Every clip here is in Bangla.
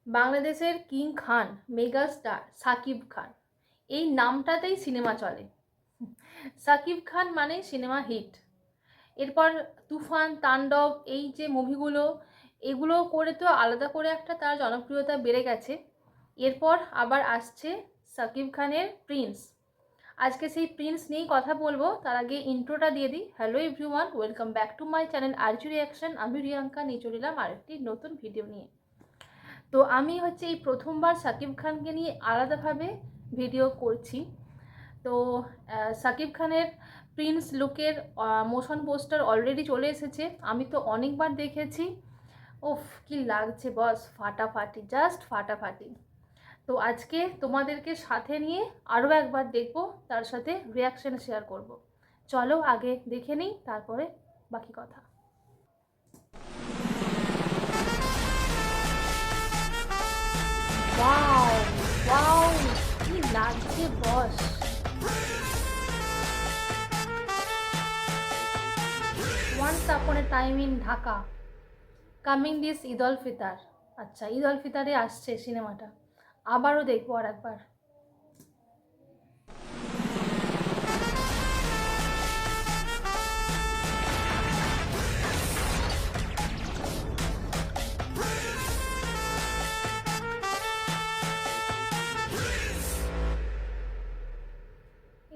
বাংলাদেশের কিং খান, মেগা স্টার সাকিব খান, এই নামটাতেই সিনেমা চলে। সাকিব খান মানে সিনেমা হিট। এরপর তুফান, তাণ্ডব, এই যে মুভিগুলো, এগুলো করে তো আলাদা করে একটা তার জনপ্রিয়তা বেড়ে গেছে। এরপর আবার আসছে সাকিব খানের প্রিন্স। আজকে সেই প্রিন্স নিয়েই কথা বলবো। তার আগে ইন্ট্রোটা দিয়ে দিই। Hello everyone, welcome back to my channel Arzu reaction. আমি রিয়াঙ্কা নিয়ে চলে এলাম আরেকটি নতুন ভিডিও নিয়ে। তো আমি হচ্ছে এই প্রথমবার সাকিব খানকে নিয়ে আলাদাভাবে ভিডিও করছি। তো সাকিব খানের প্রিন্স লুকের মোশন পোস্টার অলরেডি চলে এসেছে। আমি তো অনেকবার দেখেছি। ওফ, কি লাগছে বস, ফাটাফাটি, জাস্ট ফাটাফাটি। তো আজকে তোমাদেরকে সাথে নিয়ে আরও একবার দেখব, তার সাথে রিয়াকশন শেয়ার করব। চলো আগে দেখে নিই, তারপরে বাকি কথা। ওয়াও ওয়াও, কি লাগছে boss. Once upon a time in Dhaka, coming this Eid ul Fitr. আচ্ছা, ঈদ উল ফিতরে আসছে সিনেমাটা, আবারও দেখবো আর একবার।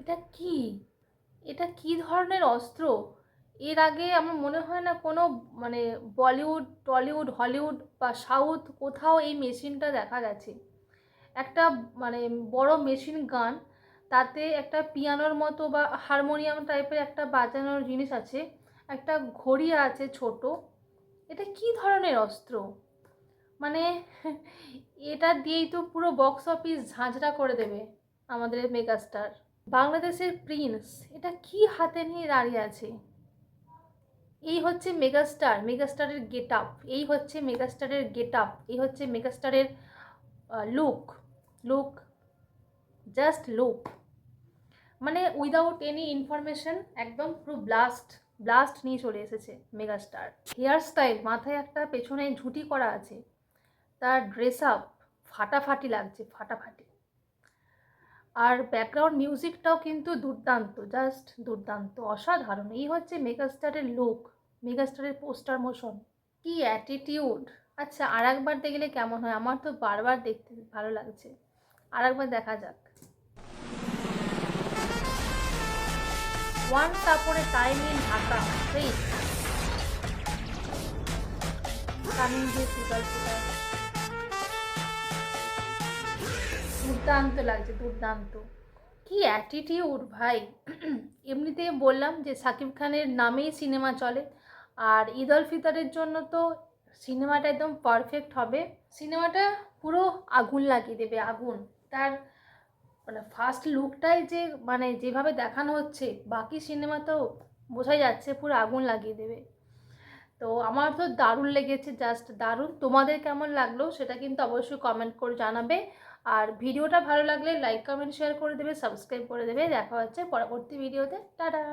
এটা কি, এটা কি ধরনের অস্ত্র? এর আগে আমার মনে হয় না কোনো মানে বলিউড, টলিউড, হলিউড বা সাউথ কোথাও এই মেশিনটা দেখা গেছে। একটা মানে বড় মেশিন গান, তাতে একটা পিয়ানোর মতো বা হারমোনিয়াম টাইপের একটা বাজানোর জিনিস আছে, একটা ঘড়ি আছে ছোট। এটা কি ধরনের অস্ত্র? মানে এটা দিয়েই তো পুরো বক্স অফিস ঝাঁঝরা করে দেবে আমাদের মেগাস্টার। বাংলাদেশের প্রিন্স এটা কি হাতে নিয়ে দাঁড়িয়ে আছে? এই হচ্ছে মেগাস্টার, মেগাস্টারের গেট আপ, এই হচ্ছে মেগাস্টারের গেট আপ, এই হচ্ছে মেগাস্টারের লুক। লুক, জাস্ট লুক, মানে উইদাউট এনি ইনফরমেশন একদম পুরো ব্লাস্ট ব্লাস্ট নিয়ে চলে এসেছে মেগাস্টার। হেয়ার স্টাইল, মাথায় একটা পেছনে ঝুঁটি করা আছে, তার ড্রেস আপ ফাটাফাটি লাগছে, ফাটাফাটি। আর ব্যাকগ্রাউন্ড মিউজিকটাও কিন্তু দুর্দান্ত, জাস্ট দুর্দান্ত, অসাধারণ। এই হচ্ছে মেগাস্টারের লুক, মেগাস্টারের পোস্টার মোশন। কি অ্যাটিটিউড! আচ্ছা, আর একবার দেখলে কেমন হয়? আমার তো বারবার দেখতে ভালো লাগছে, আর একবার দেখা যাক। Once upon a time in Dhaka, please coming this Eid ul Fitr. দুর্দান্ত লাগছে, দুর্দান্ত। কি অ্যাটিটিউড ভাই! এমনিতে বললাম যে সাকিব খানের নামেই সিনেমা চলে, আর ঈদ উল ফিতরের জন্য তো সিনেমাটা একদম পারফেক্ট হবে। সিনেমাটা পুরো আগুন লাগিয়ে দেবে, আগুন। তার মানে ফার্স্ট লুকটাই যে মানে যেভাবে দেখানো হচ্ছে, বাকি সিনেমা তো বোঝাই যাচ্ছে পুরো আগুন লাগিয়ে দেবে। তো আমার তো দারুণ লেগেছে, জাস্ট দারুণ। তোমাদের কেমন লাগলো সেটা কিন্তু অবশ্যই কমেন্ট করে জানাবে। আর ভিডিওটা ভালো লাগলে লাইক, কমেন্ট, শেয়ার করে দেবে, সাবস্ক্রাইব করে দেবে। দেখা হচ্ছে পরবর্তী ভিডিওতে। টাটা।